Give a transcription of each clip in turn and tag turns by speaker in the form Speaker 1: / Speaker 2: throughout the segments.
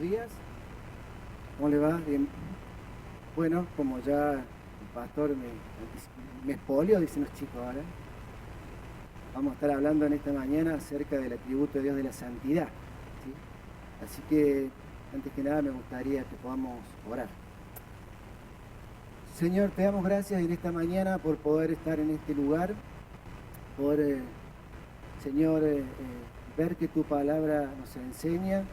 Speaker 1: buenos días. ¿Cómo le va? Bien. Bueno, como ya el pastor me expolió, dicen los chicos ahora, vamos a estar hablando en esta mañana acerca del atributo de Dios de la santidad, ¿sí? Así que, antes que nada, me gustaría que podamos orar. Señor, te damos gracias en esta mañana por poder estar en este lugar, por, Señor, ver que tu palabra nos enseña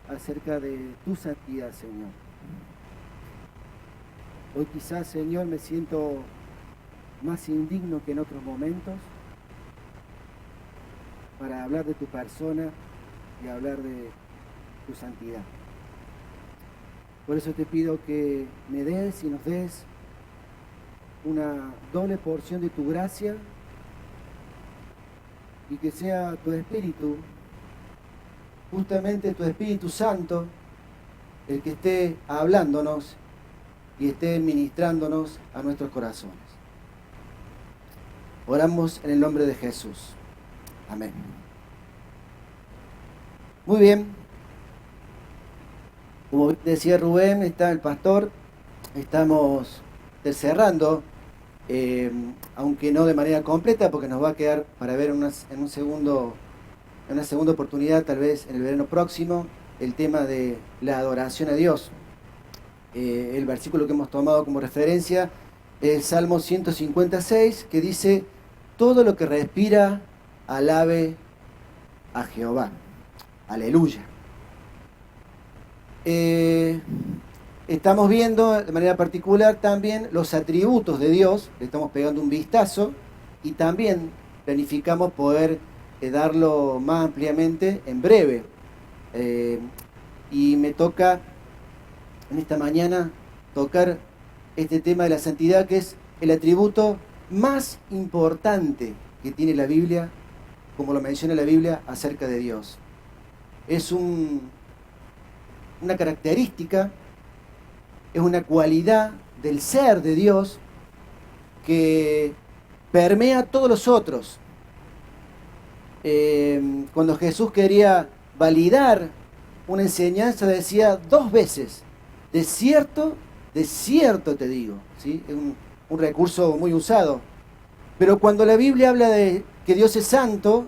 Speaker 1: acerca de tu santidad, Señor. Hoy quizás, Señor, me siento más indigno que en otros momentos para hablar de tu persona y hablar de tu santidad. Por eso te pido que me des y nos des una doble porción de tu gracia y que sea tu Espíritu, justamente tu Espíritu Santo, el que esté hablándonos y esté ministrándonos a nuestros corazones. Oramos en el nombre de Jesús. Amén. Muy bien. Como decía Rubén, está el pastor. Estamos cerrando, aunque no de manera completa, porque nos va a quedar para ver en una segunda oportunidad, tal vez en el verano próximo, el tema de la adoración a Dios. El versículo que hemos tomado como referencia es Salmo 156, que dice: todo lo que respira, alabe a Jehová. Aleluya. Estamos viendo de manera particular también los atributos de Dios, le estamos pegando un vistazo y también planificamos poder darlo más ampliamente en breve. Y me toca en esta mañana tocar este tema de la santidad, que es el atributo más importante que tiene la Biblia, como lo menciona la Biblia acerca de Dios. Es una característica, es una cualidad del ser de Dios que permea a todos los otros. Cuando Jesús quería validar una enseñanza, decía 2 veces: de cierto te digo, ¿sí? Es un recurso muy usado. Pero cuando la Biblia habla de que Dios es santo,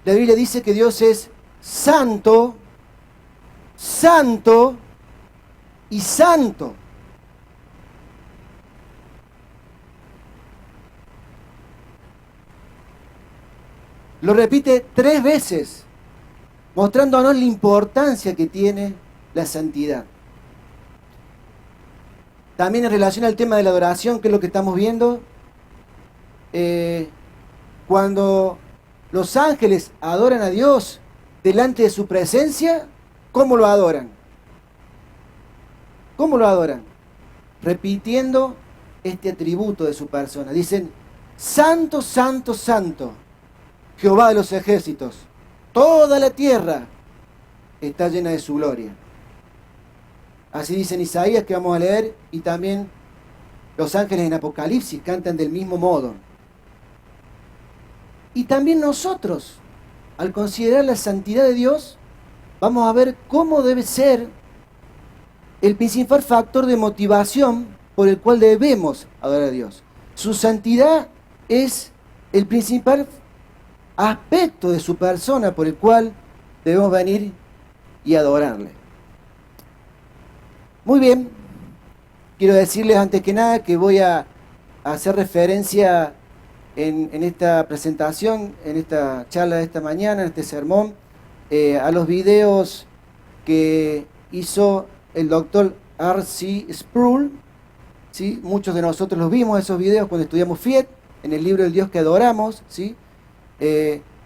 Speaker 1: la Biblia dice que Dios es santo, santo y santo. Lo repite 3 veces, mostrándonos la importancia que tiene la santidad. También en relación al tema de la adoración, que es lo que estamos viendo, cuando los ángeles adoran a Dios delante de su presencia, ¿cómo lo adoran? ¿Cómo lo adoran? Repitiendo este atributo de su persona. Dicen: santo, santo, santo, Jehová de los ejércitos, toda la tierra está llena de su gloria. Así dice en Isaías, que vamos a leer, y también los ángeles en Apocalipsis cantan del mismo modo. Y también nosotros, al considerar la santidad de Dios, vamos a ver cómo debe ser el principal factor de motivación por el cual debemos adorar a Dios. Su santidad es el principal aspecto de su persona por el cual debemos venir y adorarle. Muy bien, quiero decirles antes que nada que voy a hacer referencia en esta presentación, en esta charla de esta mañana, en este sermón, a los videos que hizo el doctor R.C. Sproul, ¿sí? Muchos de nosotros los vimos, esos videos, cuando estudiamos FIET, en el libro del Dios que adoramos, ¿sí?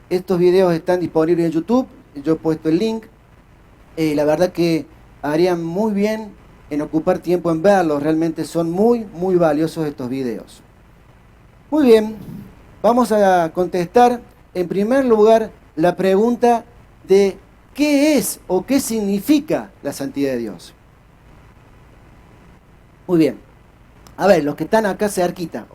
Speaker 1: Estos videos están disponibles en YouTube, yo he puesto el link. La verdad que harían muy bien en ocupar tiempo en verlos, realmente son muy, muy valiosos estos videos. Muy bien, vamos a contestar en primer lugar la pregunta de qué es o qué significa la santidad de Dios. Muy bien, a ver, los que están acá cerquita,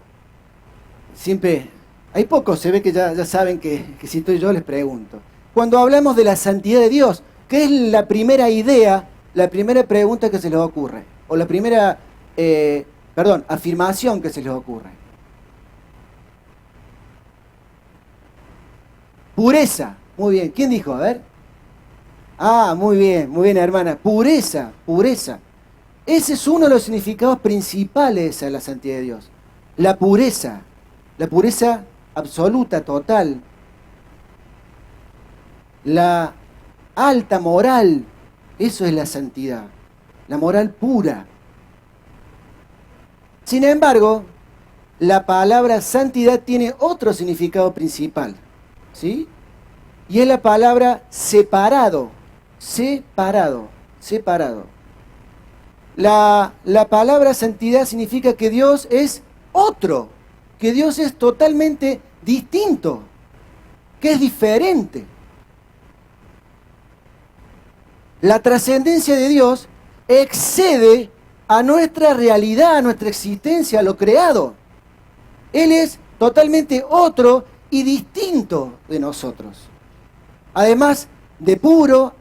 Speaker 1: siempre hay pocos, se ve que ya saben que si estoy yo les pregunto. Cuando hablamos de la santidad de Dios, ¿qué es la primera idea la primera pregunta que se les ocurre? O la primera, afirmación que se les ocurre. Pureza. Muy bien. ¿Quién dijo? A ver. Ah, muy bien, hermana. Pureza, pureza. Ese es uno de los significados principales de la santidad de Dios. La pureza absoluta, total. La alta moral, eso es la santidad. La moral pura. Sin embargo, la palabra santidad tiene otro significado principal, ¿sí? Y es la palabra separado. Separado. La palabra santidad significa que Dios es otro, que Dios es totalmente distinto, que es diferente. La trascendencia de Dios excede a nuestra realidad, a nuestra existencia, a lo creado. Él es totalmente otro y distinto de nosotros. Además de puro,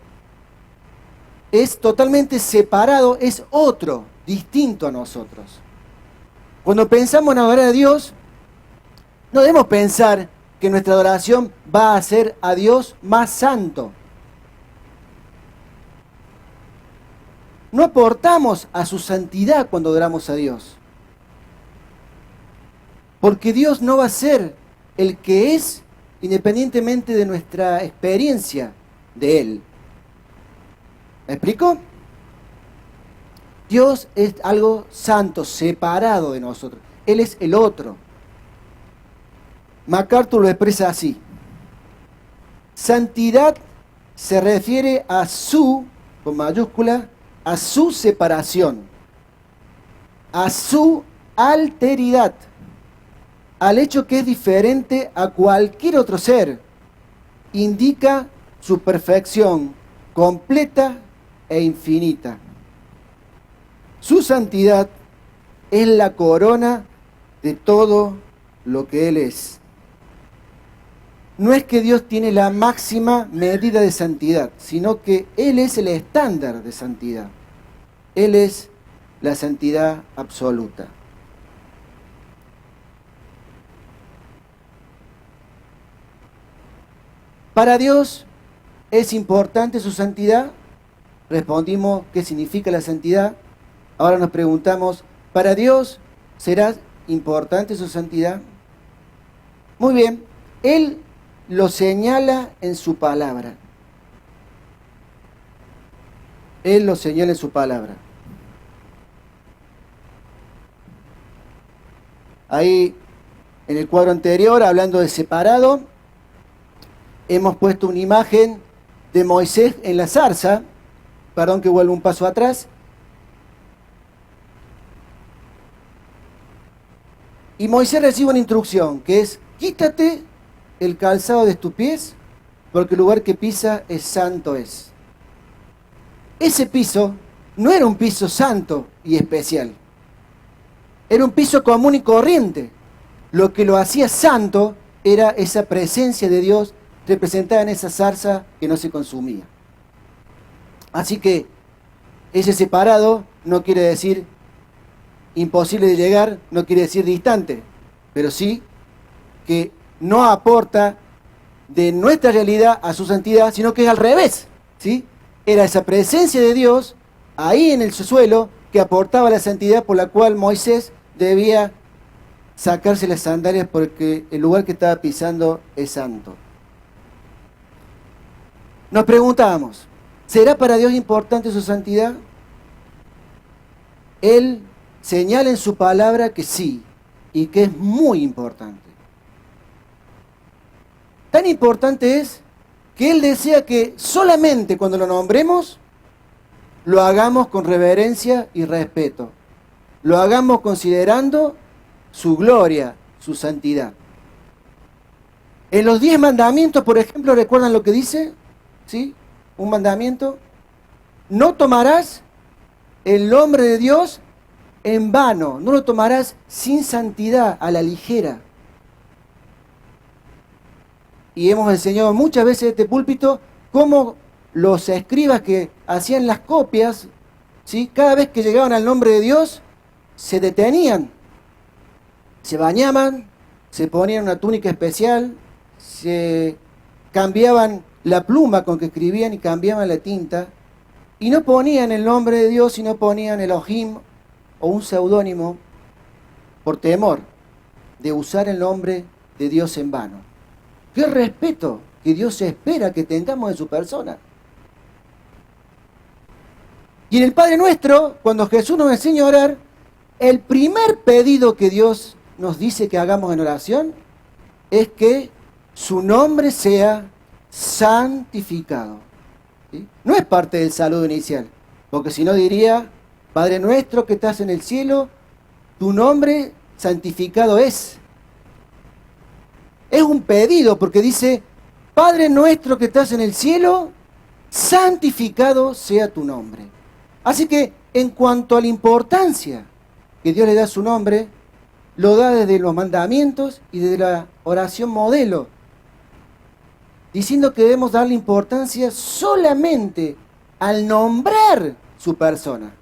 Speaker 1: es totalmente separado, es otro, distinto a nosotros. Cuando pensamos en adorar a Dios, no debemos pensar que nuestra adoración va a hacer a Dios más santo. No aportamos a su santidad cuando adoramos a Dios. Porque Dios no va a ser el que es independientemente de nuestra experiencia de Él. ¿Me explico? Dios es algo santo, separado de nosotros. Él es el otro. MacArthur lo expresa así. Santidad se refiere a su, con mayúscula, a su separación, a su alteridad, al hecho que es diferente a cualquier otro ser. Indica su perfección completa e infinita. Su santidad es la corona de todo lo que Él es. No es que Dios tiene la máxima medida de santidad, sino que Él es el estándar de santidad. Él es la santidad absoluta. Para Dios es importante su santidad. Respondimos qué significa la santidad. Ahora nos preguntamos, ¿para Dios será importante su santidad? Muy bien, Él lo señala en su palabra. Él lo señala en su palabra. Ahí, en el cuadro anterior, hablando de separado, hemos puesto una imagen de Moisés en la zarza. Perdón que vuelva un paso atrás. Y Moisés recibe una instrucción que es, quítate el calzado de tus pies, porque el lugar que pisa es santo es. Ese piso no era un piso santo y especial. Era un piso común y corriente. Lo que lo hacía santo era esa presencia de Dios representada en esa zarza que no se consumía. Así que ese separado no quiere decir imposible de llegar, no quiere decir distante, pero sí que no aporta de nuestra realidad a su santidad, sino que es al revés, ¿sí? Era esa presencia de Dios ahí en el suelo que aportaba la santidad por la cual Moisés debía sacarse las sandalias porque el lugar que estaba pisando es santo. Nos preguntábamos, ¿será para Dios importante su santidad? Él señala en su palabra que sí, y que es muy importante. Tan importante es que Él desea que solamente cuando lo nombremos, lo hagamos con reverencia y respeto. Lo hagamos considerando su gloria, su santidad. En los 10 mandamientos, por ejemplo, ¿recuerdan lo que dice? ¿Sí? Un mandamiento. No tomarás el nombre de Dios en vano, no lo tomarás sin santidad, a la ligera. Y hemos enseñado muchas veces en este púlpito cómo los escribas que hacían las copias, ¿sí? Cada vez que llegaban al nombre de Dios, se detenían, se bañaban, se ponían una túnica especial, se cambiaban la pluma con que escribían y cambiaban la tinta, y no ponían el nombre de Dios, sino ponían Elohim o un seudónimo por temor de usar el nombre de Dios en vano. ¡Qué respeto que Dios espera que tengamos en su persona! Y en el Padre Nuestro, cuando Jesús nos enseña a orar, el primer pedido que Dios nos dice que hagamos en oración es que su nombre sea santificado. ¿Sí? No es parte del saludo inicial, porque si no diría, Padre Nuestro que estás en el cielo, tu nombre santificado es. Es un pedido, porque dice, Padre Nuestro que estás en el cielo, santificado sea tu nombre. Así que, en cuanto a la importancia que Dios le da a su nombre, lo da desde los mandamientos y desde la oración modelo, diciendo que debemos darle importancia solamente al nombrar su persona.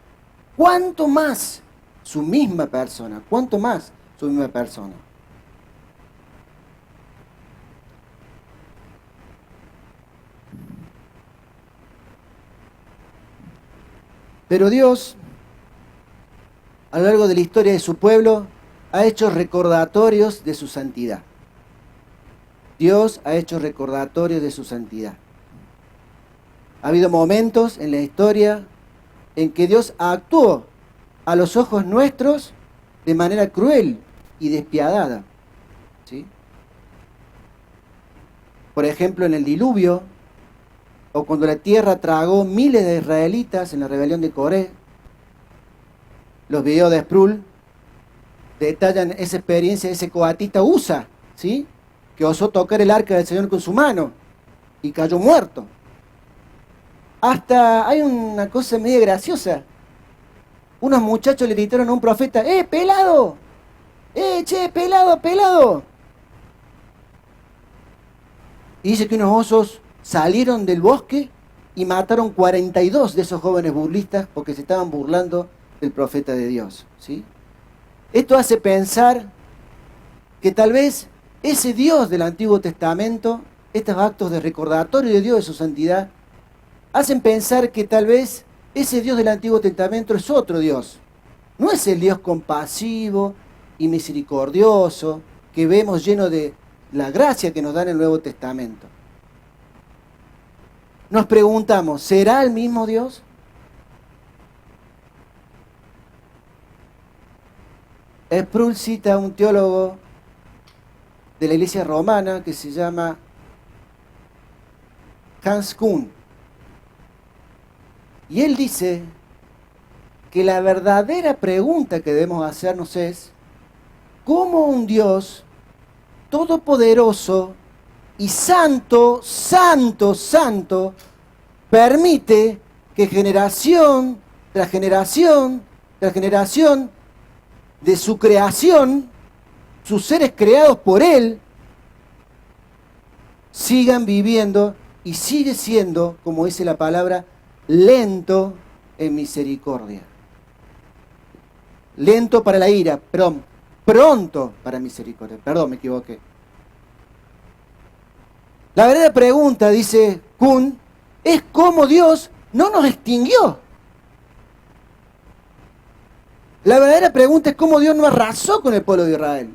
Speaker 1: ¿Cuánto más su misma persona? ¿Cuánto más su misma persona? Pero Dios, a lo largo de la historia de su pueblo, ha hecho recordatorios de su santidad. Dios ha hecho recordatorios de su santidad. Ha habido momentos en la historia en que Dios actuó a los ojos nuestros de manera cruel y despiadada. ¿Sí? Por ejemplo, en el diluvio, o cuando la tierra tragó miles de israelitas en la rebelión de Coré. Los videos de Sproul detallan esa experiencia de ese coatita Usa, ¿sí? Que osó tocar el arca del Señor con su mano y cayó muerto. Hasta hay una cosa medio graciosa. Unos muchachos le gritaron a un profeta, pelado! Che, pelado, pelado! Y dice que unos osos salieron del bosque y mataron 42 de esos jóvenes burlistas porque se estaban burlando del profeta de Dios, ¿sí? Esto hace pensar que tal vez ese Dios del Antiguo Testamento, estos actos de recordatorio de Dios de su santidad, hacen pensar que tal vez ese Dios del Antiguo Testamento es otro Dios. No es el Dios compasivo y misericordioso que vemos lleno de la gracia que nos da en el Nuevo Testamento. Nos preguntamos, ¿será el mismo Dios? Sproul cita a un teólogo de la Iglesia Romana que se llama Hans Küng. Y él dice que la verdadera pregunta que debemos hacernos es, ¿cómo un Dios todopoderoso y santo, santo, santo, permite que generación tras generación tras generación de su creación, sus seres creados por Él, sigan viviendo y sigue siendo, como dice la palabra, lento en misericordia? Lento para la ira, perdón, pronto para misericordia. Perdón, me equivoqué. La verdadera pregunta, dice Küng, es cómo Dios no nos extinguió. La verdadera pregunta es cómo Dios no arrasó con el pueblo de Israel.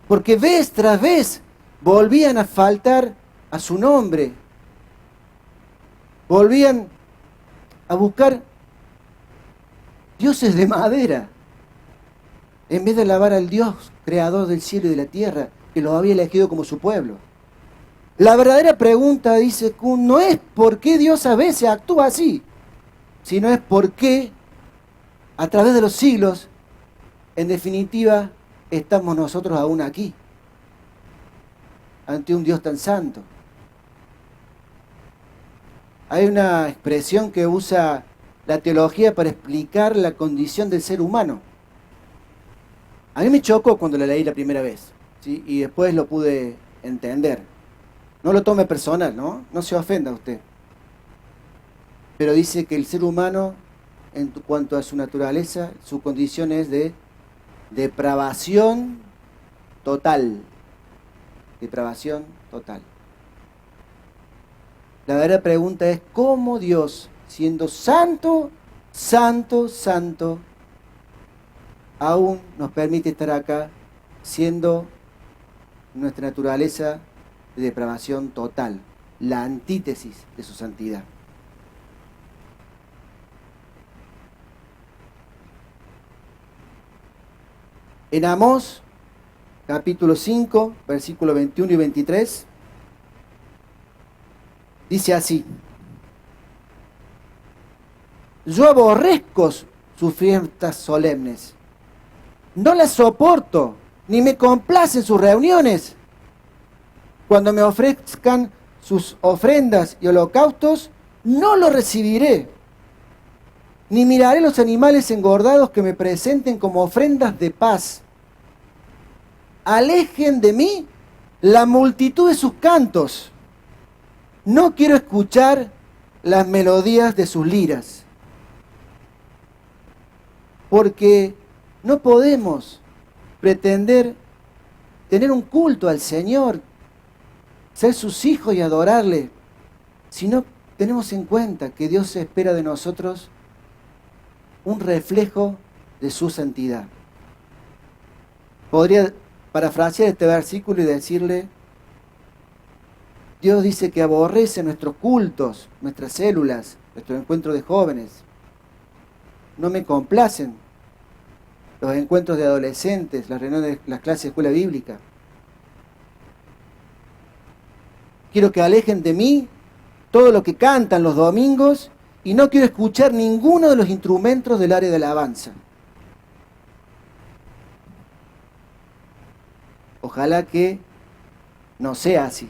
Speaker 1: Porque vez tras vez volvían a faltar a su nombre. Volvían a buscar dioses de madera, en vez de alabar al Dios creador del cielo y de la tierra, que los había elegido como su pueblo. La verdadera pregunta, dice Küng, no es por qué Dios a veces actúa así, sino es por qué, a través de los siglos, en definitiva, estamos nosotros aún aquí, ante un Dios tan santo. Hay una expresión que usa la teología para explicar la condición del ser humano. A mí me chocó cuando la leí la primera vez, ¿sí? Y después lo pude entender. No lo tome personal, ¿no? No se ofenda usted. Pero dice que el ser humano, en cuanto a su naturaleza, su condición es de depravación total. Depravación total. La verdadera pregunta es cómo Dios, siendo santo, santo, santo, aún nos permite estar acá, siendo nuestra naturaleza de depravación total, la antítesis de su santidad. En Amós, capítulo 5, versículos 21 y 23, dice así: yo aborrezco sus fiestas solemnes, no las soporto, ni me complacen sus reuniones. Cuando me ofrezcan sus ofrendas y holocaustos, no los recibiré, ni miraré los animales engordados que me presenten como ofrendas de paz. Alejen de mí la multitud de sus cantos. No quiero escuchar las melodías de sus liras. Porque no podemos pretender tener un culto al Señor, ser sus hijos y adorarle, si no tenemos en cuenta que Dios espera de nosotros un reflejo de su santidad. Podría parafrasear este versículo y decirle: Dios dice que aborrece nuestros cultos, nuestras células, nuestros encuentros de jóvenes. No me complacen los encuentros de adolescentes, las reuniones de las clases de escuela bíblica. Quiero que alejen de mí todo lo que cantan los domingos y no quiero escuchar ninguno de los instrumentos del área de alabanza. Ojalá que no sea así.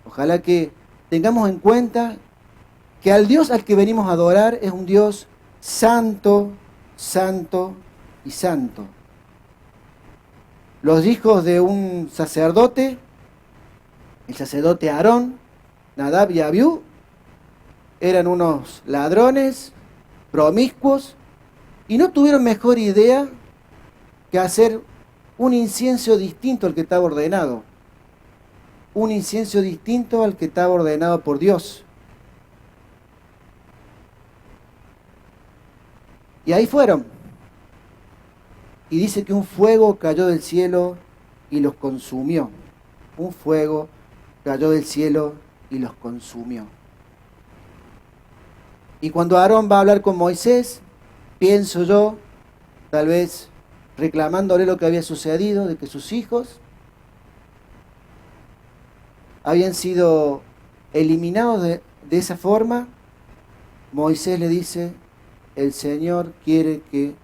Speaker 1: Ojalá que tengamos en cuenta que al Dios al que venimos a adorar es un Dios santo, santo y santo. Los hijos de un sacerdote, el sacerdote Aarón, Nadab y Abiú, eran unos ladrones, promiscuos, y no tuvieron mejor idea que hacer un incienso distinto al que estaba ordenado. Un incienso distinto al que estaba ordenado por Dios. Y ahí fueron. Y dice que un fuego cayó del cielo y los consumió. Un fuego cayó del cielo y los consumió. Y cuando Aarón va a hablar con Moisés, pienso yo, tal vez reclamándole lo que había sucedido, de que sus hijos habían sido eliminados de esa forma, Moisés le dice: el Señor quiere que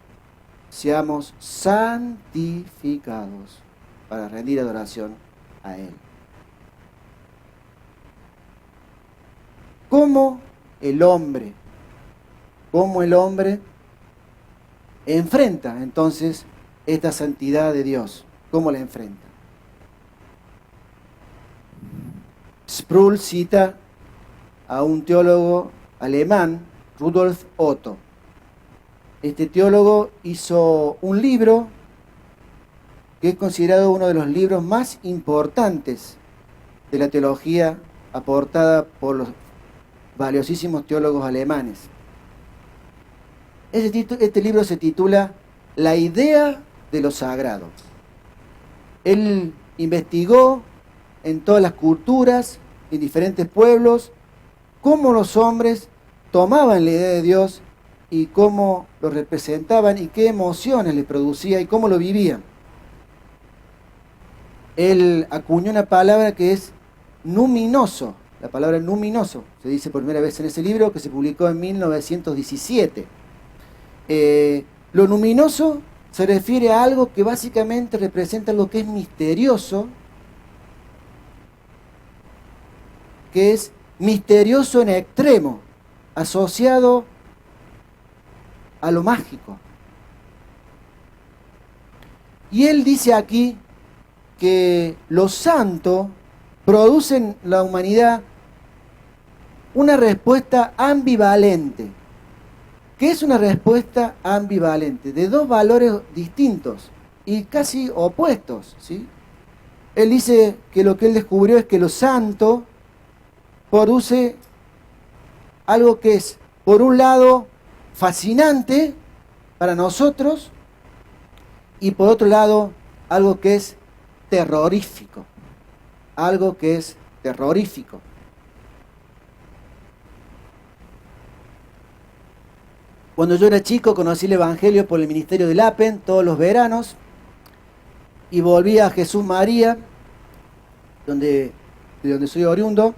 Speaker 1: seamos santificados para rendir adoración a Él. ¿Cómo el hombre enfrenta entonces esta santidad de Dios? ¿Cómo la enfrenta? Sproul cita a un teólogo alemán, Rudolf Otto. Este teólogo hizo un libro que es considerado uno de los libros más importantes de la teología aportada por los valiosísimos teólogos alemanes. Este libro se titula La idea de lo sagrado. Él investigó en todas las culturas, en diferentes pueblos, cómo los hombres tomaban la idea de Dios y cómo lo representaban y qué emociones les producía y cómo lo vivían. Él acuñó una palabra que es numinoso. La palabra numinoso se dice por primera vez en ese libro que se publicó en 1917. Lo luminoso se refiere a algo que básicamente representa lo que es misterioso, que es misterioso en extremo, asociado a lo mágico. Y él dice aquí que lo santo producen en la humanidad una respuesta ambivalente. ¿Qué es una respuesta ambivalente? De dos valores distintos y casi opuestos, ¿sí? Él dice que lo que él descubrió es que lo santo produce algo que es, por un lado, fascinante para nosotros y por otro lado, algo que es terrorífico. Algo que es terrorífico. Cuando yo era chico conocí el Evangelio por el ministerio del APEN todos los veranos y volví a Jesús María, de donde soy oriundo,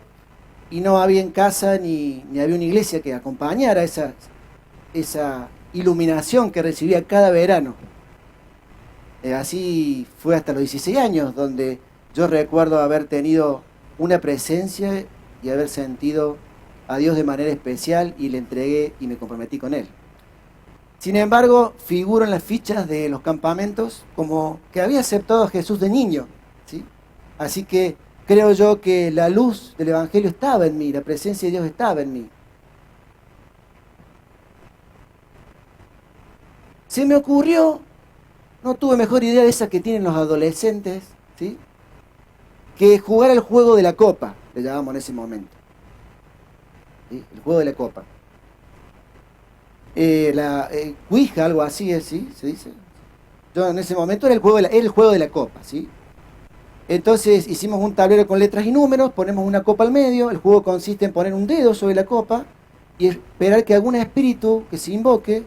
Speaker 1: y no había en casa ni había una iglesia que acompañara esa iluminación que recibía cada verano. Así fue hasta los 16 años, donde yo recuerdo haber tenido una presencia y haber sentido a Dios de manera especial y le entregué y me comprometí con Él. Sin embargo, figuro en las fichas de los campamentos como que había aceptado a Jesús de niño, ¿sí? Así que creo yo que la luz del Evangelio estaba en mí, la presencia de Dios estaba en mí. Se me ocurrió, no tuve mejor idea de esa que tienen los adolescentes, ¿sí?, que jugar al juego de la copa, le llamamos en ese momento, ¿sí?, el juego de la copa. La Ouija, algo así, ¿sí?, se dice. Yo en ese momento era el juego de la copa, ¿sí? Entonces hicimos un tablero con letras y números, ponemos una copa al medio, el juego consiste en poner un dedo sobre la copa y esperar que algún espíritu que se invoque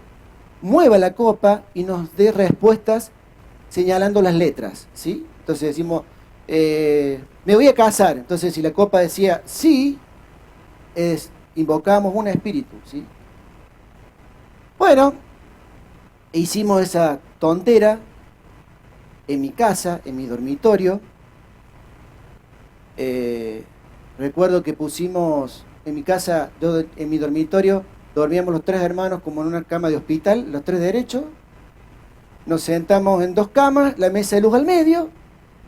Speaker 1: mueva la copa y nos dé respuestas señalando las letras, ¿sí? Entonces decimos, me voy a casar. Entonces si la copa decía sí, invocamos un espíritu, ¿sí? Bueno, hicimos esa tontera en mi casa, en mi dormitorio. Recuerdo que pusimos en mi casa, en mi dormitorio, dormíamos los tres hermanos como en una cama de hospital, los tres derechos. Nos sentamos en dos camas, la mesa de luz al medio,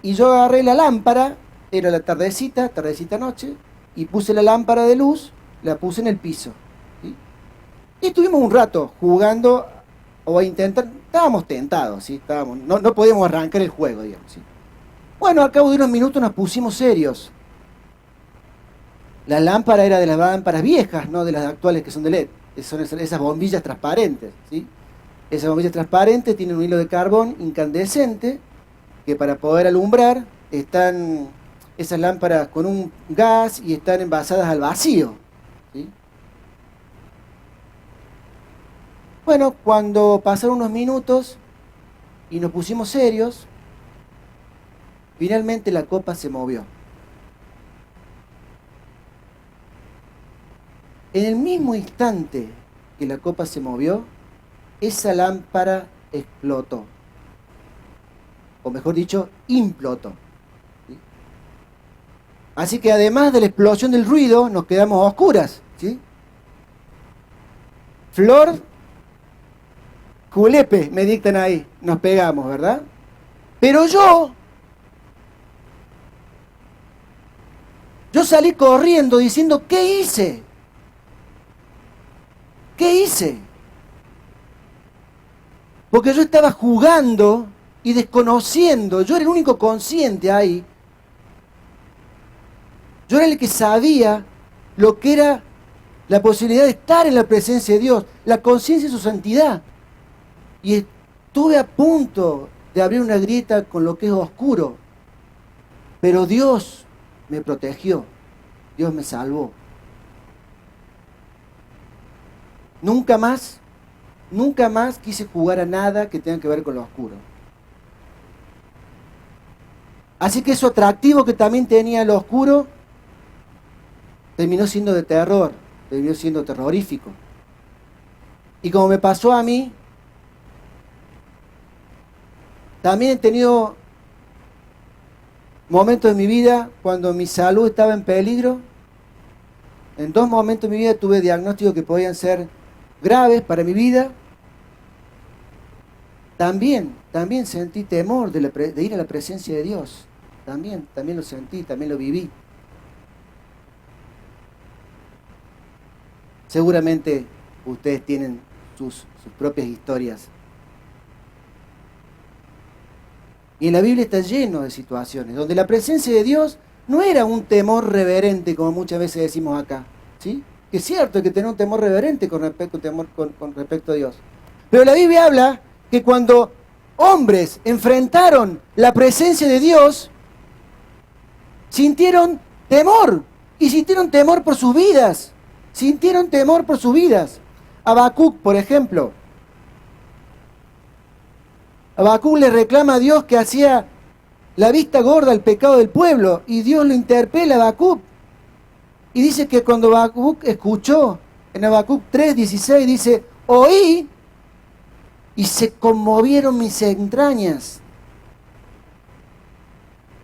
Speaker 1: y yo agarré la lámpara, era la tardecita noche, y puse la lámpara de luz, la puse en el piso, ¿sí? Y estuvimos un rato jugando o a intentar, estábamos tentados, ¿sí? No podíamos arrancar el juego, digamos, ¿sí? Bueno, al cabo de unos minutos nos pusimos serios. La lámpara era de las lámparas viejas, no de las actuales que son de LED. Son esas bombillas transparentes, ¿sí? Esas bombillas transparentes tienen un hilo de carbón incandescente que para poder alumbrar están esas lámparas con un gas y están envasadas al vacío, ¿sí? Bueno, cuando pasaron unos minutos y nos pusimos serios, finalmente la copa se movió. En el mismo instante que la copa se movió, esa lámpara explotó. O mejor dicho, implotó, ¿sí? Así que además de la explosión del ruido, nos quedamos a oscuras, ¿sí? Flor, julepe, me dictan ahí, nos pegamos, ¿verdad? Pero yo salí corriendo diciendo, ¿qué hice? ¿Qué hice? Porque yo estaba jugando y desconociendo, yo era el único consciente ahí. Yo era el que sabía lo que era la posibilidad de estar en la presencia de Dios, la conciencia de su santidad. Y estuve a punto de abrir una grieta con lo que es oscuro. Pero Dios me protegió, Dios me salvó. Nunca más quise jugar a nada que tenga que ver con lo oscuro. Así que eso atractivo que también tenía lo oscuro, terminó siendo de terror, terminó siendo terrorífico. Y como me pasó a mí, también he tenido momentos de mi vida cuando mi salud estaba en peligro. En dos momentos de mi vida tuve diagnósticos que podían ser graves para mi vida. También sentí temor de ir a la presencia de Dios. también lo sentí, también lo viví. Seguramente ustedes tienen sus propias historias. Y en la Biblia está lleno de situaciones donde la presencia de Dios no era un temor reverente, como muchas veces decimos acá, ¿sí? Que es cierto, hay que tener un temor reverente con respecto a Dios. Pero la Biblia habla que cuando hombres enfrentaron la presencia de Dios, sintieron temor, y sintieron temor por sus vidas. Sintieron temor por sus vidas. Habacuc, por ejemplo. Habacuc le reclama a Dios que hacía la vista gorda al pecado del pueblo, y Dios lo interpela a Habacuc. Y dice que cuando Habacuc escuchó, en Habacuc 3:16 dice, oí y se conmovieron mis entrañas.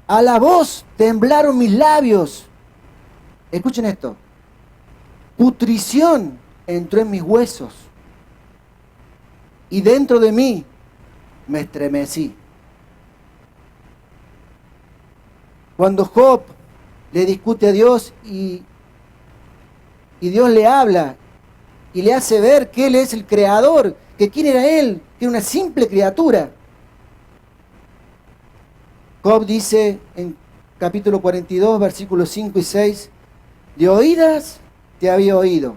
Speaker 1: A la voz temblaron mis labios. Escuchen esto. Putrición entró en mis huesos y dentro de mí me estremecí. Cuando Job le discute a Dios y Dios le habla y le hace ver que Él es el creador, que quién era Él, que era una simple criatura. Job dice en capítulo 42, versículos 5 y 6, de oídas te había oído,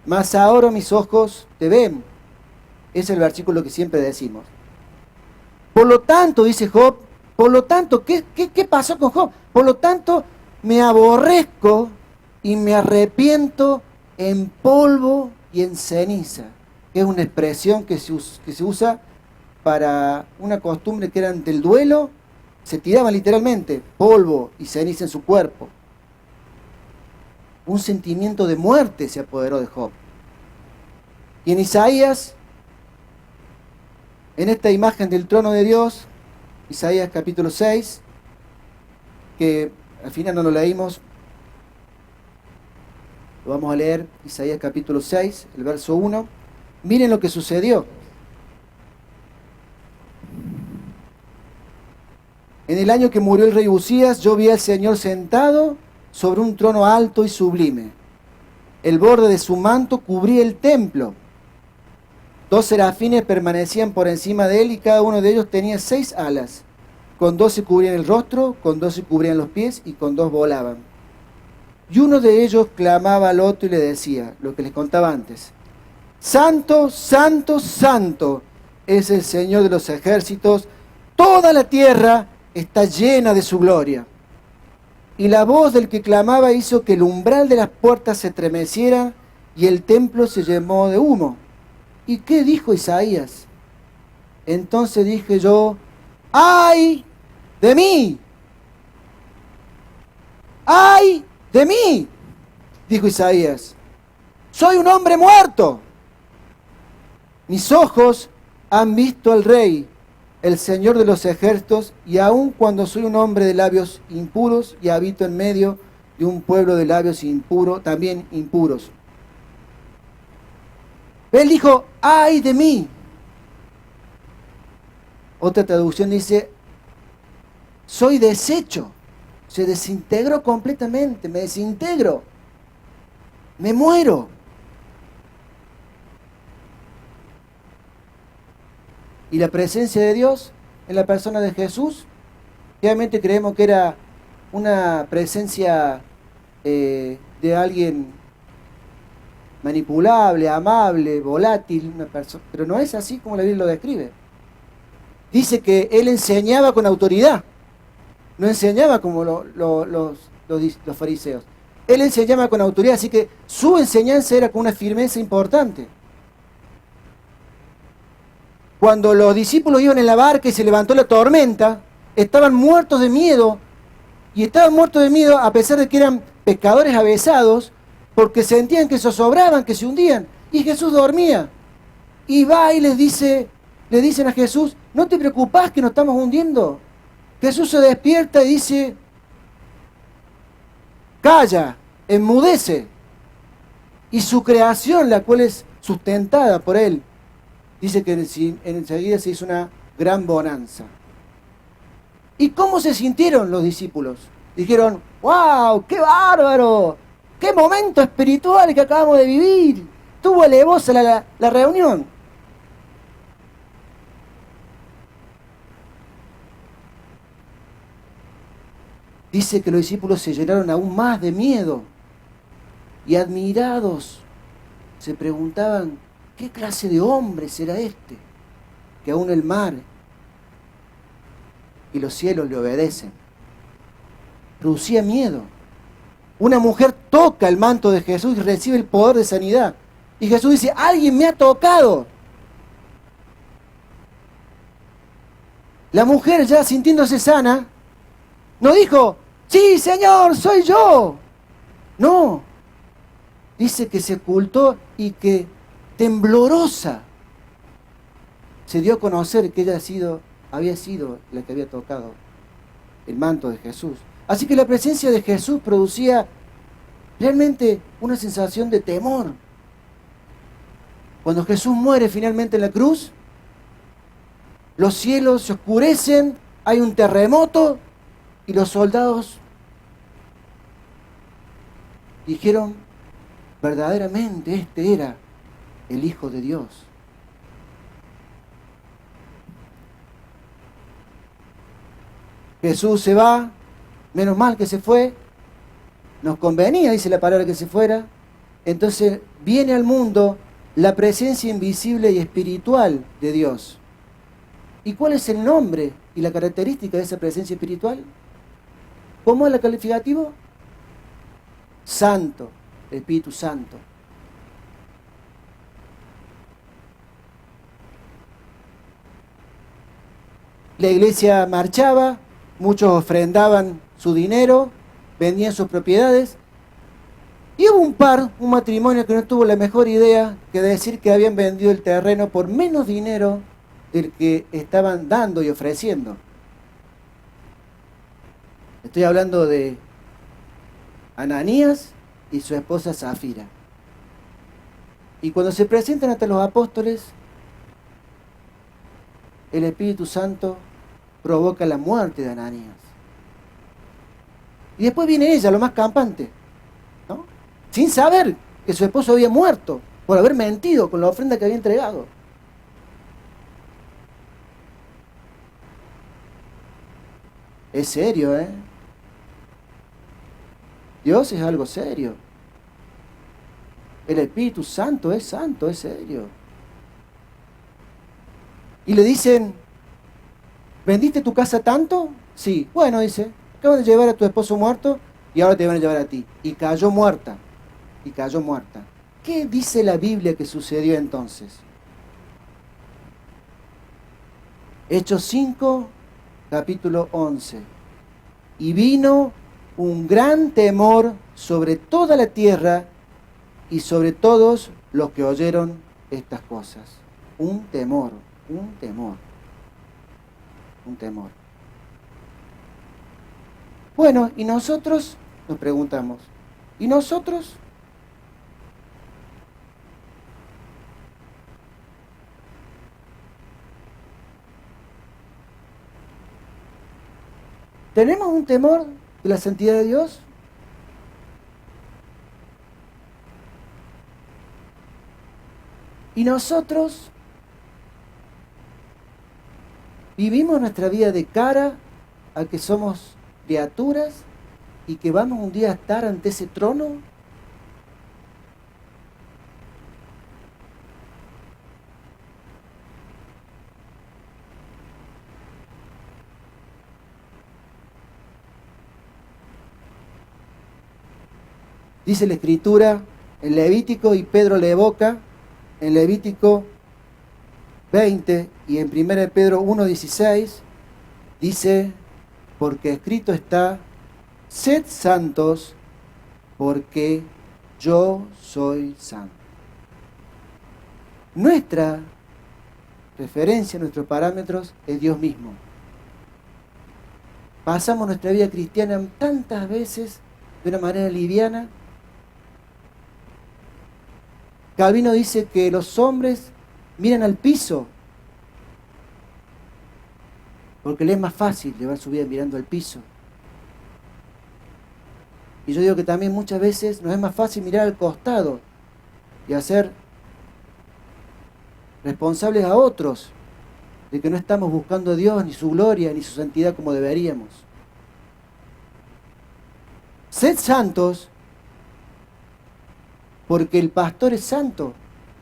Speaker 1: mas ahora mis ojos te ven. Es el versículo que siempre decimos. Por lo tanto, dice Job, por lo tanto, ¿qué pasó con Job? Por lo tanto, me aborrezco y me arrepiento en polvo y en ceniza. Que es una expresión que se usa para una costumbre que eran del duelo. Se tiraban literalmente polvo y ceniza en su cuerpo. Un sentimiento de muerte se apoderó de Job. Y en Isaías, en esta imagen del trono de Dios, Isaías capítulo 6, que al final no lo leímos, lo vamos a leer, Isaías capítulo 6, el verso 1. Miren lo que sucedió. En el año que murió el rey Uzías, yo vi al Señor sentado sobre un trono alto y sublime. El borde de su manto cubría el templo. 2 serafines permanecían por encima de él y cada uno de ellos tenía 6 alas. Con 2 se cubrían el rostro, con 2 se cubrían los pies y con 2 volaban. Y uno de ellos clamaba al otro y le decía, lo que les contaba antes, Santo, Santo, Santo es el Señor de los ejércitos, toda la tierra está llena de su gloria. Y la voz del que clamaba hizo que el umbral de las puertas se estremeciera y el templo se llenó de humo. ¿Y qué dijo Isaías? Entonces dije yo, ¡ay de mí! ¡Ay de mí! Dijo Isaías, soy un hombre muerto. Mis ojos han visto al Rey, el Señor de los ejércitos, y aun cuando soy un hombre de labios impuros y habito en medio de un pueblo de labios impuros, también impuros. Él dijo, ¡ay de mí! Otra traducción dice, soy deshecho. Se desintegró completamente, me desintegro. Me muero. Y la presencia de Dios en la persona de Jesús, realmente creemos que era una presencia de alguien manipulable, amable, volátil, una persona, pero no es así como la Biblia lo describe. Dice que él enseñaba con autoridad, no enseñaba como los fariseos. Él enseñaba con autoridad, así que su enseñanza era con una firmeza importante. Cuando los discípulos iban en la barca y se levantó la tormenta, estaban muertos de miedo, y estaban muertos de miedo a pesar de que eran pescadores avesados, porque sentían que zozobraban, que se hundían, y Jesús dormía. Y va y le dicen a Jesús, ¿no te preocupás que nos estamos hundiendo? Jesús se despierta y dice, calla, enmudece. Y su creación, la cual es sustentada por él, dice que enseguida se hizo una gran bonanza. ¿Y cómo se sintieron los discípulos? Dijeron, ¡wow! ¡Qué bárbaro! ¡Qué momento espiritual que acabamos de vivir! Tuvo alevosa la reunión. Dice que los discípulos se llenaron aún más de miedo y admirados se preguntaban, ¿qué clase de hombre será este? Que aún el mar y los cielos le obedecen. Producía miedo. Una mujer toca el manto de Jesús y recibe el poder de sanidad. Y Jesús dice, alguien me ha tocado. La mujer, ya sintiéndose sana, no dijo, sí, Señor, soy yo. No. Dice que se ocultó y que temblorosa se dio a conocer que ella había sido la que había tocado el manto de Jesús. Así que la presencia de Jesús producía realmente una sensación de temor. Cuando Jesús muere finalmente en la cruz, los cielos se oscurecen, hay un terremoto y los soldados dijeron, verdaderamente este era el Hijo de Dios. Jesús se va, menos mal que se fue, nos convenía, dice la palabra, que se fuera. Entonces viene al mundo la presencia invisible y espiritual de Dios. ¿Y cuál es el nombre y la característica de esa presencia espiritual? ¿Cómo es el calificativo? Santo, Espíritu Santo. La iglesia marchaba, muchos ofrendaban su dinero, vendían sus propiedades. Y hubo un matrimonio que no tuvo la mejor idea que decir que habían vendido el terreno por menos dinero del que estaban dando y ofreciendo. Estoy hablando de Ananías y su esposa Zafira. Y cuando se presentan ante los apóstoles, el Espíritu Santo provoca la muerte de Ananías. Y después viene ella, lo más campante, ¿no? Sin saber que su esposo había muerto por haber mentido con la ofrenda que había entregado. Es serio, ¿eh? Dios es algo serio. El Espíritu Santo, es serio. Y le dicen, ¿vendiste tu casa tanto? Sí. Bueno, dice, acaban de llevar a tu esposo muerto y ahora te van a llevar a ti. Y cayó muerta. Y cayó muerta. ¿Qué dice la Biblia que sucedió entonces? Hechos 5, capítulo 11. Y vino un gran temor sobre toda la tierra y sobre todos los que oyeron estas cosas. Un temor, un temor, un temor. Bueno, y nosotros nos preguntamos, ¿y nosotros? ¿Tenemos un temor de la santidad de Dios? ¿Y nosotros vivimos nuestra vida de cara a que somos criaturas y que vamos un día a estar ante ese trono? Dice la Escritura en Levítico, y Pedro le evoca, en Levítico 20 y en 1 Pedro 1:16, dice, porque escrito está, sed santos, porque yo soy santo. Nuestra referencia, nuestros parámetros es Dios mismo. Pasamos nuestra vida cristiana tantas veces de una manera liviana. Calvino dice que los hombres miran al piso porque le es más fácil llevar su vida mirando al piso. Y yo digo que también muchas veces nos es más fácil mirar al costado y hacer responsables a otros de que no estamos buscando a Dios, ni su gloria, ni su santidad como deberíamos. Sed santos, porque el pastor es santo.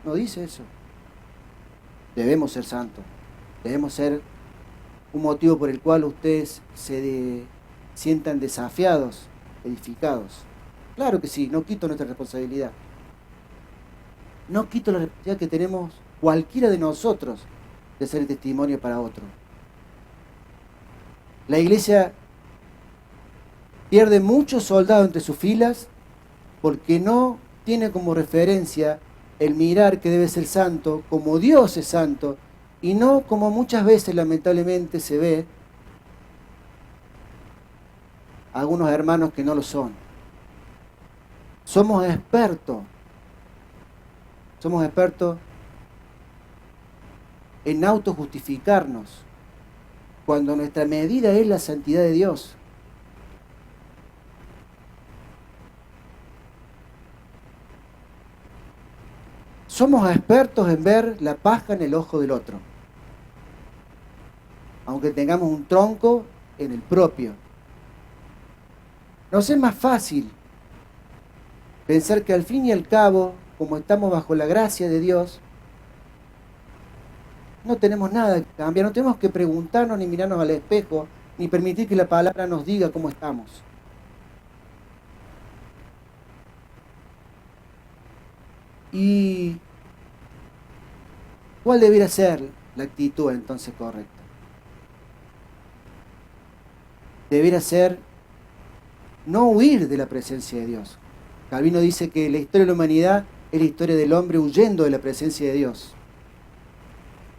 Speaker 1: No dice eso. Debemos ser santos. Debemos ser un motivo por el cual ustedes se sientan desafiados, edificados. Claro que sí, no quito nuestra responsabilidad. No quito la responsabilidad que tenemos cualquiera de nosotros de ser testimonio para otro. La iglesia pierde muchos soldados entre sus filas porque no tiene como referencia el mirar que debe ser santo, como Dios es santo, y no como muchas veces lamentablemente se ve algunos hermanos que no lo son. Somos expertos en autojustificarnos, cuando nuestra medida es la santidad de Dios. Somos expertos en ver la paja en el ojo del otro, aunque tengamos un tronco en el propio. Nos es más fácil pensar que al fin y al cabo, como estamos bajo la gracia de Dios, no tenemos nada que cambiar, no tenemos que preguntarnos ni mirarnos al espejo, ni permitir que la palabra nos diga cómo estamos. ¿Y cuál debería ser la actitud entonces correcta? Debería ser no huir de la presencia de Dios. Calvino dice que la historia de la humanidad es la historia del hombre huyendo de la presencia de Dios.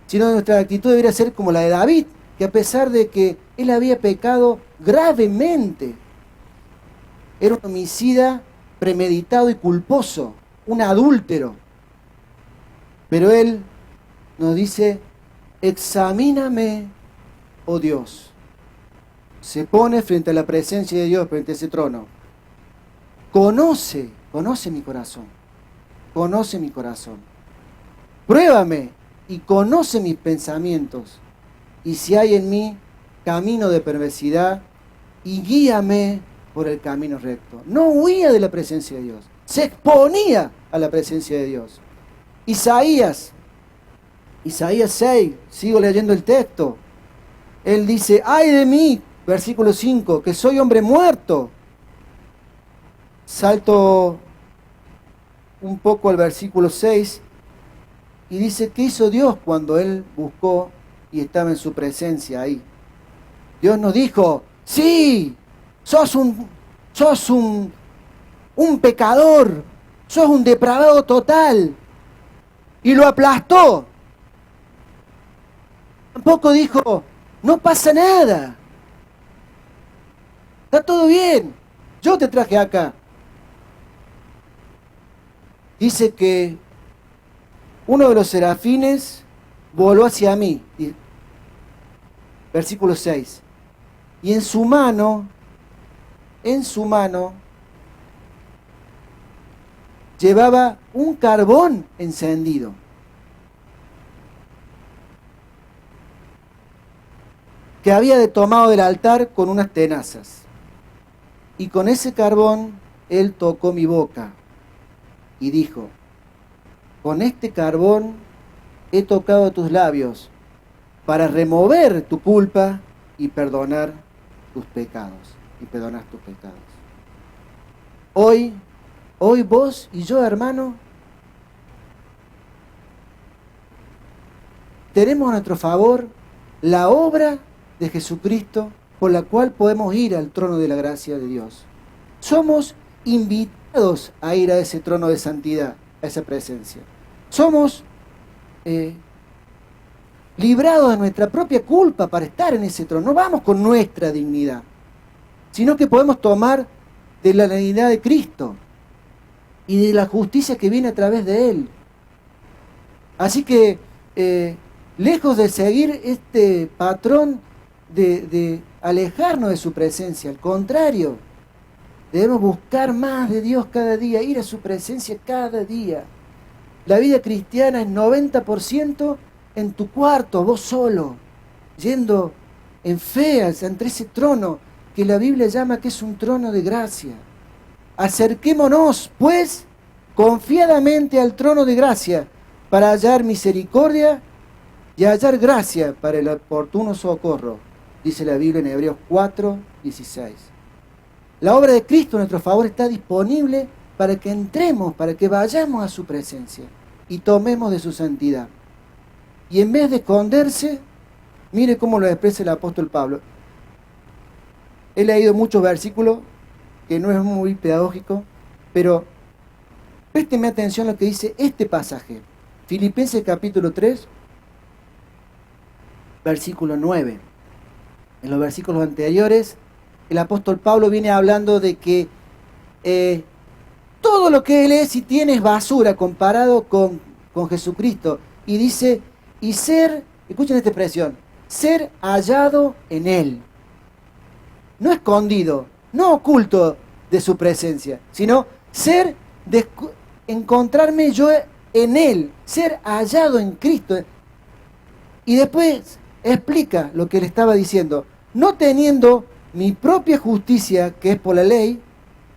Speaker 1: Sino nuestra actitud debería ser como la de David, que a pesar de que él había pecado gravemente, era un homicida premeditado y culposo, un adúltero. Pero él nos dice, examíname, oh Dios. Se pone frente a la presencia de Dios, frente a ese trono. Conoce mi corazón. Conoce mi corazón. Pruébame y conoce mis pensamientos. Y si hay en mí camino de perversidad, y guíame por el camino recto. No huía de la presencia de Dios. Se exponía a la presencia de Dios. Isaías 6, sigo leyendo el texto. Él dice, ay de mí, versículo 5, que soy hombre muerto. Salto un poco al versículo 6 y dice, ¿qué hizo Dios cuando él buscó y estaba en su presencia ahí? Dios nos dijo, sí, sos un pecador, sos un depravado total. Y lo aplastó. Tampoco dijo, no pasa nada. Está todo bien. Yo te traje acá. Dice que uno de los serafines voló hacia mí. Versículo 6. Y en su mano, llevaba un carbón encendido. Que había tomado del altar con unas tenazas. Y con ese carbón él tocó mi boca y dijo, con este carbón he tocado tus labios para remover tu culpa y perdonar tus pecados. Hoy vos y yo, hermano, tenemos a nuestro favor la obra de Jesucristo por la cual podemos ir al trono de la gracia de Dios. Somos invitados a ir a ese trono de santidad, a esa presencia. Somos librados de nuestra propia culpa para estar en ese trono. No vamos con nuestra dignidad, sino que podemos tomar de la dignidad de Cristo y de la justicia que viene a través de Él. Así que, lejos de seguir este patrón de alejarnos de su presencia, al contrario, debemos buscar más de Dios cada día, ir a su presencia cada día. La vida cristiana es 90% en tu cuarto, vos solo, yendo en fe ante ese trono que la Biblia llama que es un trono de gracia. Acerquémonos, pues, confiadamente al trono de gracia para hallar misericordia y hallar gracia para el oportuno socorro, dice la Biblia en Hebreos 4:16. La obra de Cristo a nuestro favor está disponible para que entremos, para que vayamos a su presencia y tomemos de su santidad. Y en vez de esconderse, mire cómo lo expresa el apóstol Pablo. He leído muchos versículos, que no es muy pedagógico, pero présteme atención a lo que dice este pasaje. Filipenses capítulo 3, versículo 9. En los versículos anteriores, el apóstol Pablo viene hablando de que todo lo que él es y tiene es basura comparado con Jesucristo. Y dice, y ser, escuchen esta expresión, ser hallado en él. No escondido, no oculto de su presencia, sino encontrarme yo en él, ser hallado en Cristo. Y después explica lo que le estaba diciendo, no teniendo mi propia justicia, que es por la ley,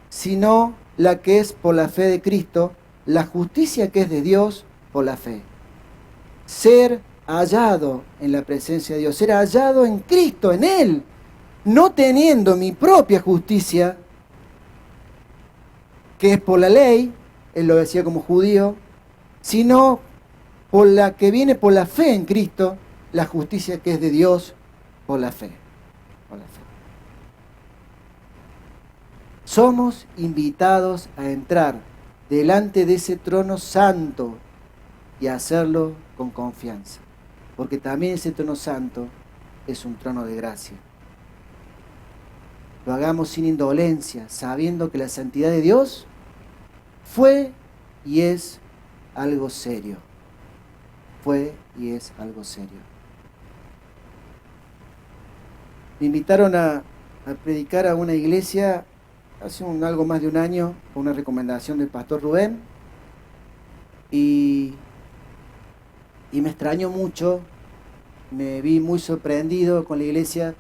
Speaker 1: sino la que es por la fe de Cristo, la justicia que es de Dios por la fe. Ser hallado en la presencia de Dios, ser hallado en Cristo, en Él, no teniendo mi propia justicia, que es por la ley, él lo decía como judío, sino por la que viene por la fe en Cristo, la justicia que es de Dios por la fe. Por la fe. Somos invitados a entrar delante de ese trono santo y a hacerlo con confianza, porque también ese trono santo es un trono de gracia. Lo hagamos sin indolencia, sabiendo que la santidad de Dios fue y es algo serio. Fue y es algo serio. Me invitaron a predicar a una iglesia hace algo más de un año, con una recomendación del pastor Rubén, y me extrañó mucho, me vi muy sorprendido con la iglesia.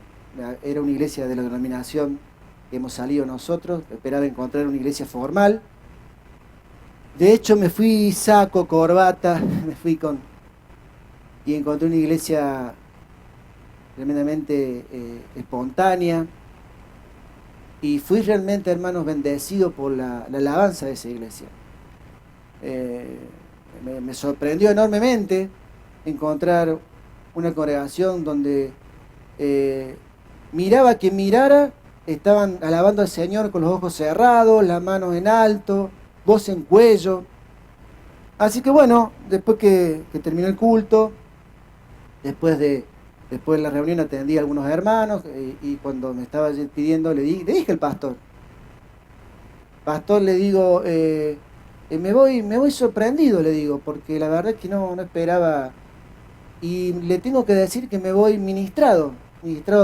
Speaker 1: Era una iglesia de la denominación que hemos salido nosotros, esperaba encontrar una iglesia formal. De hecho me fui saco, corbata, y encontré una iglesia tremendamente espontánea. Y fui realmente, hermanos, bendecido por la alabanza de esa iglesia. Me sorprendió enormemente encontrar una congregación donde miraba quien mirara, estaban alabando al Señor con los ojos cerrados, las manos en alto, voz en cuello. Así que bueno, después que terminó el culto, después de la reunión atendí a algunos hermanos y cuando me estaba pidiendo le dije al pastor, le digo, me voy sorprendido, le digo, porque la verdad es que no esperaba, y le tengo que decir que me voy ministrado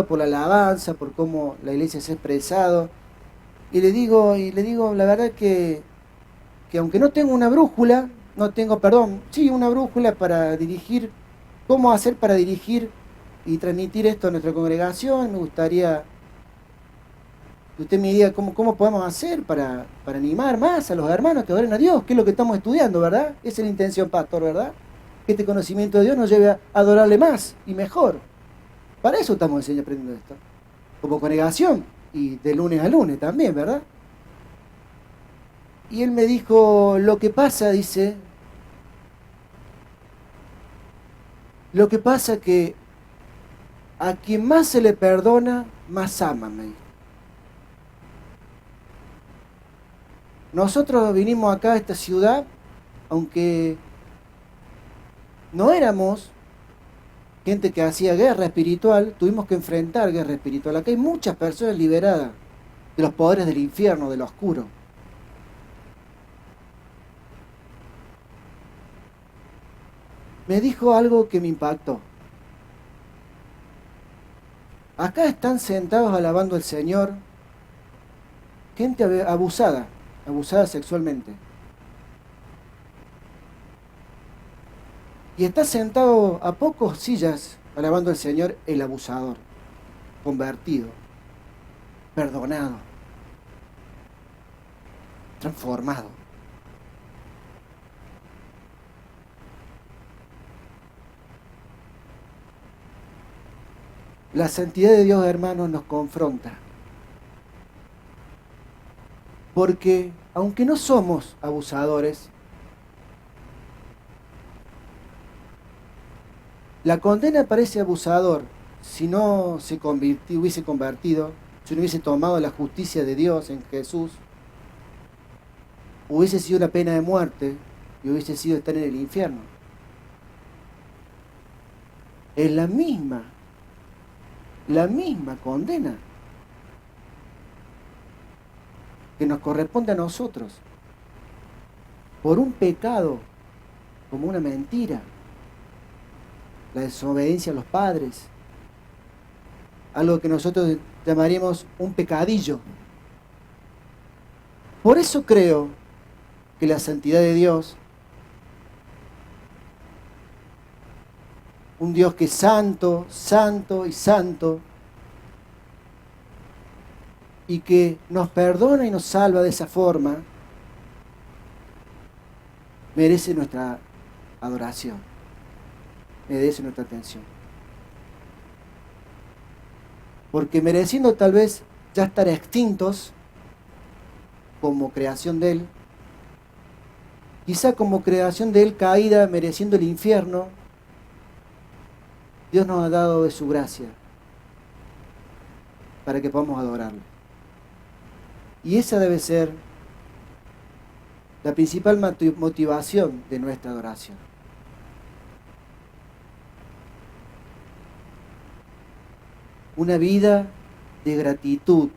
Speaker 1: por la alabanza, por cómo la iglesia se ha expresado, y le digo, la verdad es que aunque no tengo una brújula, una brújula para dirigir, cómo hacer para dirigir y transmitir esto a nuestra congregación, me gustaría que usted me diga cómo podemos hacer para animar más a los hermanos que adoren a Dios, que es lo que estamos estudiando, ¿verdad? Esa es la intención, pastor, ¿verdad? Que este conocimiento de Dios nos lleve a adorarle más y mejor. Para eso estamos aprendiendo esto, como congregación, y de lunes a lunes también, ¿verdad? Y él me dijo, lo que pasa que a quien más se le perdona, más ama, me dijo. Nosotros vinimos acá a esta ciudad, aunque no éramos gente que hacía guerra espiritual, tuvimos que enfrentar guerra espiritual. Acá hay muchas personas liberadas de los poderes del infierno, de lo oscuro. Me dijo algo que me impactó. Acá están sentados alabando al Señor gente abusada, abusada sexualmente. Y está sentado a pocos sillas alabando al Señor el abusador, convertido, perdonado, transformado. La santidad de Dios, hermanos, nos confronta. Porque aunque no somos abusadores, la condena para ese abusador, si no hubiese convertido, si no hubiese tomado la justicia de Dios en Jesús, hubiese sido la pena de muerte y hubiese sido estar en el infierno. Es la misma condena que nos corresponde a nosotros por un pecado como una mentira, la desobediencia a los padres, algo que nosotros llamaríamos un pecadillo. Por eso creo que la santidad de Dios, un Dios que es santo, santo y santo, y que nos perdona y nos salva de esa forma, merece nuestra adoración, merece nuestra atención. Porque mereciendo tal vez ya estar extintos como creación de Él, quizá como creación de Él caída, mereciendo el infierno, Dios nos ha dado de su gracia para que podamos adorarlo. Y esa debe ser la principal motivación de nuestra adoración. Una vida de gratitud,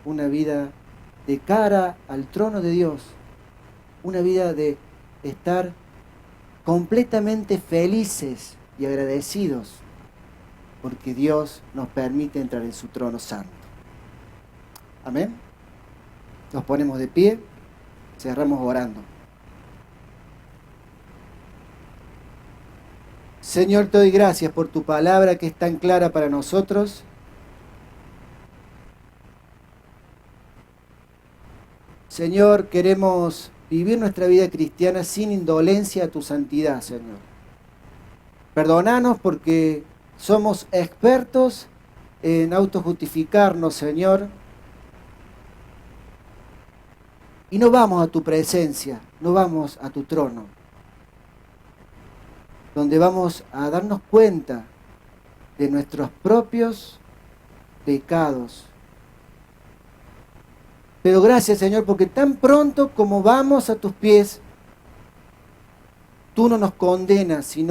Speaker 1: una vida de cara al trono de Dios, una vida de estar completamente felices y agradecidos porque Dios nos permite entrar en su trono santo. Amén. Nos ponemos de pie, cerramos orando. Señor, te doy gracias por tu palabra que es tan clara para nosotros. Señor, queremos vivir nuestra vida cristiana sin indolencia a tu santidad, Señor. Perdónanos porque somos expertos en autojustificarnos, Señor. Y no vamos a tu presencia, no vamos a tu trono, donde vamos a darnos cuenta de nuestros propios pecados. Pero gracias, Señor, porque tan pronto como vamos a tus pies, tú no nos condenas, sino